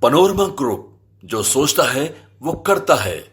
Panorama group, जो सोचता है वो करता है।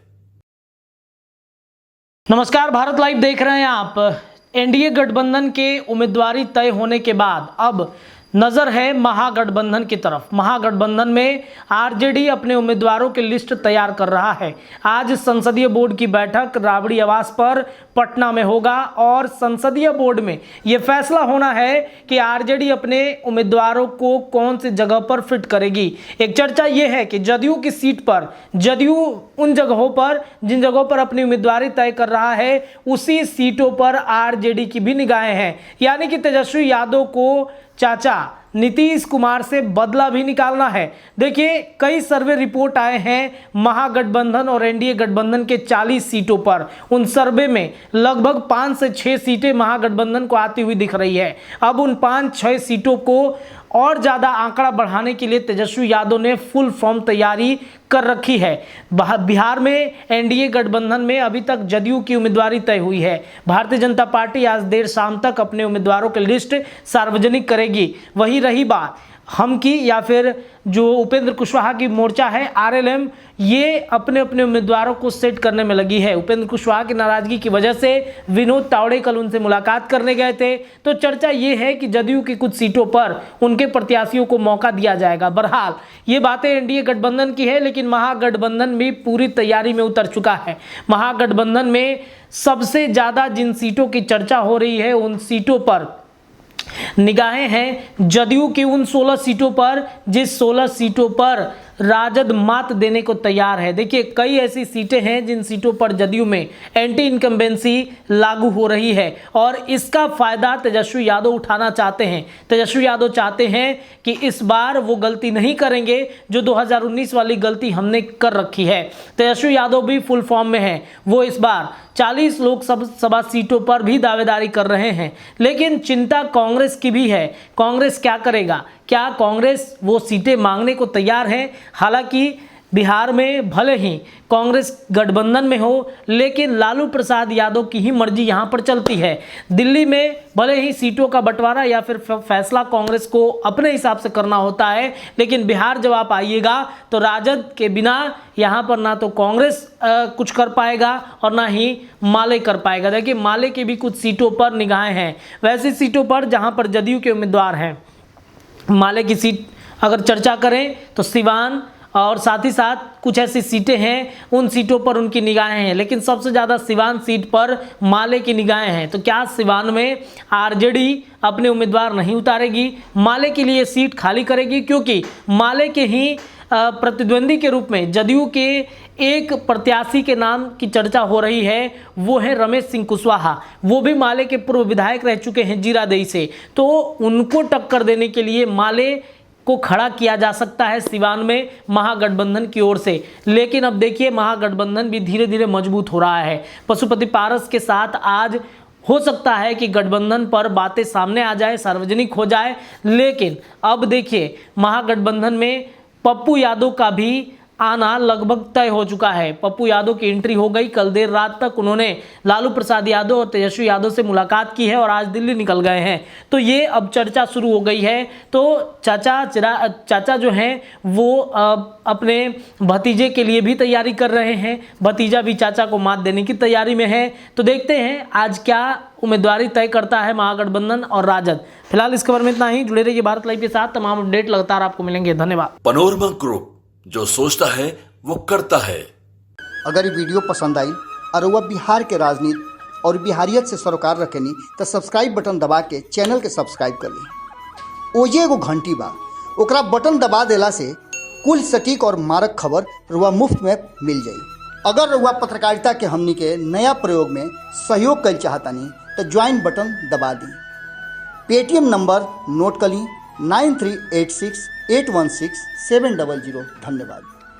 नमस्कार, भारत लाइव देख रहे हैं आप। एनडीए गठबंधन के उम्मीदवारी तय होने के बाद अब नजर है महागठबंधन की तरफ। महागठबंधन में आरजेडी अपने उम्मीदवारों की लिस्ट तैयार कर रहा है। आज संसदीय बोर्ड की बैठक राबड़ी आवास पर पटना में होगा और संसदीय बोर्ड में यह फैसला होना है कि आरजेडी अपने उम्मीदवारों को कौन सी जगह पर फिट करेगी। एक चर्चा यह है कि जदयू की सीट पर, जदयू उन जगहों पर जिन जगहों पर अपनी उम्मीदवारी तय कर रहा है, उसी सीटों पर आरजेडी की भी निगाहें हैं। यानी कि तेजस्वी यादव को चाचा नीतीश कुमार से बदला भी निकालना है। देखिए, कई सर्वे रिपोर्ट आए हैं महागठबंधन और एनडीए गठबंधन के 40 सीटों पर। उन सर्वे में लगभग 5 से 6 सीटें महागठबंधन को आती हुई दिख रही है। अब उन 5-6 सीटों को और ज़्यादा आंकड़ा बढ़ाने के लिए तेजस्वी यादव ने फुल फॉर्म तैयारी कर रखी है। बिहार में एनडीए गठबंधन में अभी तक जदयू की उम्मीदवारी तय हुई है। भारतीय जनता पार्टी आज देर शाम तक अपने उम्मीदवारों की लिस्ट सार्वजनिक करेगी। वही रही बात हम की या फिर जो उपेंद्र कुशवाहा की मोर्चा है आरएलएम, ये अपने अपने उम्मीदवारों को सेट करने में लगी है। उपेंद्र कुशवाहा की नाराजगी की वजह से विनोद तावड़े कल उनसे मुलाकात करने गए थे। तो चर्चा ये है कि जदयू की कुछ सीटों पर उनके प्रत्याशियों को मौका दिया जाएगा। बहरहाल ये बातें एनडीए गठबंधन की है, लेकिन महागठबंधन भी पूरी तैयारी में उतर चुका है। महागठबंधन में सबसे ज़्यादा जिन सीटों की चर्चा हो रही है, उन सीटों पर निगाहें हैं जदयू की उन 16 सीटों पर, जिस 16 सीटों पर राजद मात देने को तैयार है। देखिए, कई ऐसी सीटें हैं जिन सीटों पर जदयू में एंटी इनकम्बेंसी लागू हो रही है और इसका फायदा तेजस्वी यादव उठाना चाहते हैं। तेजस्वी यादव चाहते हैं कि इस बार वो गलती नहीं करेंगे जो 2019 वाली गलती हमने कर रखी है। तेजस्वी यादव भी फुल फॉर्म में हैं। वो इस बार 40 लोकसभा सीटों पर भी दावेदारी कर रहे हैं, लेकिन चिंता कांग्रेस की भी है। कांग्रेस क्या करेगा? क्या कांग्रेस वो सीटें मांगने को तैयार है? हालांकि बिहार में भले ही कांग्रेस गठबंधन में हो, लेकिन लालू प्रसाद यादव की ही मर्जी यहाँ पर चलती है। दिल्ली में भले ही सीटों का बंटवारा या फिर फैसला कांग्रेस को अपने हिसाब से करना होता है, लेकिन बिहार जब आप आइएगा तो राजद के बिना यहाँ पर ना तो कांग्रेस कुछ कर पाएगा और ना ही माले कर पाएगा। देखिए, माले की भी कुछ सीटों पर निगाहें हैं, वैसी सीटों पर जहाँ पर जदयू के उम्मीदवार हैं। माले की सीट अगर चर्चा करें तो सिवान और साथ ही साथ कुछ ऐसी सीटें हैं, उन सीटों पर उनकी निगाहें हैं, लेकिन सबसे ज़्यादा सिवान सीट पर माले की निगाहें हैं। तो क्या सिवान में आरजेडी अपने उम्मीदवार नहीं उतारेगी, माले के लिए सीट खाली करेगी? क्योंकि माले के ही प्रतिद्वंदी के रूप में जदयू के एक प्रत्याशी के नाम की चर्चा हो रही है, वो है रमेश सिंह कुशवाहा। वो भी माले के पूर्व विधायक रह चुके हैं जीरादेई से। तो उनको टक्कर देने के लिए माले को खड़ा किया जा सकता है सिवान में महागठबंधन की ओर से। लेकिन अब देखिए, महागठबंधन भी धीरे धीरे मजबूत हो रहा है। पशुपति पारस के साथ आज हो सकता है कि गठबंधन पर बातें सामने आ जाए, सार्वजनिक हो जाए। लेकिन अब देखिए, महागठबंधन में पप्पू यादव का भी आना लगभग तय हो चुका है। पप्पू यादव की एंट्री हो गई। कल देर रात तक उन्होंने लालू प्रसाद यादव और तेजस्वी यादव से मुलाकात की है और आज दिल्ली निकल गए हैं। तो ये अब चर्चा शुरू हो गई है। तो चाचा जो हैं वो अपने भतीजे के लिए भी तैयारी कर रहे हैं। भतीजा भी चाचा को मात देने की तैयारी में है। तो देखते हैं आज क्या उम्मीदवारी तय करता है महागठबंधन और राजद। फिलहाल इस खबर में इतना ही। जुड़े रहिए भारत लाइव के साथ, तमाम अपडेट लगातार आपको मिलेंगे। धन्यवाद। पनोरमा ग्रुप, जो सोचता है वो करता है। अगर ये वीडियो पसंद आई और वह बिहार के राजनीति और बिहारियत से सरोकार रखेनी तो सब्सक्राइब बटन दबा के चैनल के सब्सक्राइब कर ली। ओजे एगो घंटी बा, ओकरा बटन दबा देला से कुल सटीक और मारक खबर रुआ मुफ्त में मिल जाई। अगर रुआ पत्रकारिता के हमनी के नया प्रयोग में सहयोग कर चाहतानी तो ज्वाइन बटन दबा दी। पेटीएम नंबर नोट कर ली 9386816700। धन्यवाद।